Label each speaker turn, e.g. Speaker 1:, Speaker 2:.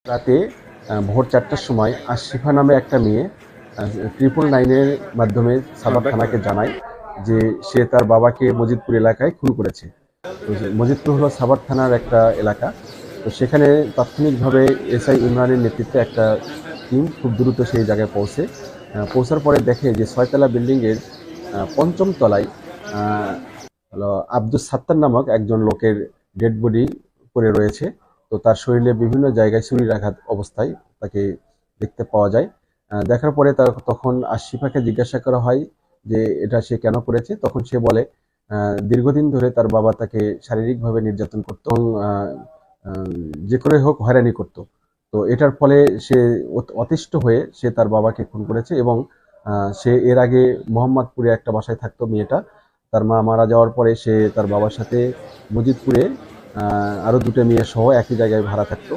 Speaker 1: রাতে ভোর ৪টার সময় আশিফা নামে একটা মেয়ে 999-এর মাধ্যমে সাভার থানাকে জানায় যে সে তার বাবাকে মজিদপুর এলাকায় খুন করেছে। তো মজিদপুর হলো সাভার থানার একটা এলাকা। তো সেখানে তাৎক্ষণিকভাবে এসআই ইমরানের নেতৃত্বে একটা টিম খুব দ্রুত সেই জায়গায় পৌঁছার পরে দেখে যে ৬তলা বিল্ডিংয়ের পঞ্চম তলায় হলো আব্দুস সাত্তার নামক একজন লোকের ডেড বডি পড়ে রয়েছে। তো তার শরীরে বিভিন্ন জায়গায় ছুরির আঘাত অবস্থায় তাকে দেখতে পাওয়া যায়। দেখার পরে তখন আশিফাকে জিজ্ঞাসা করা হয় যে এটা সে কেন করেছে। তখন সে বলে দীর্ঘদিন ধরে তার বাবা তাকে শারীরিকভাবে নির্যাতন করত এবং যে করে হোক হয়রানি করত। তো এটার ফলে সে অতিষ্ঠ হয়ে সে তার বাবাকে খুন করেছে এবং সে এর আগে মোহাম্মদপুরে একটা বাসায় থাকতো মেয়েটা। তার মা মারা যাওয়ার পরে সে তার বাবার সাথে মজিদপুরে আরও দুটো মেয়ে সহ একই জায়গায় ভাড়া থাকতো।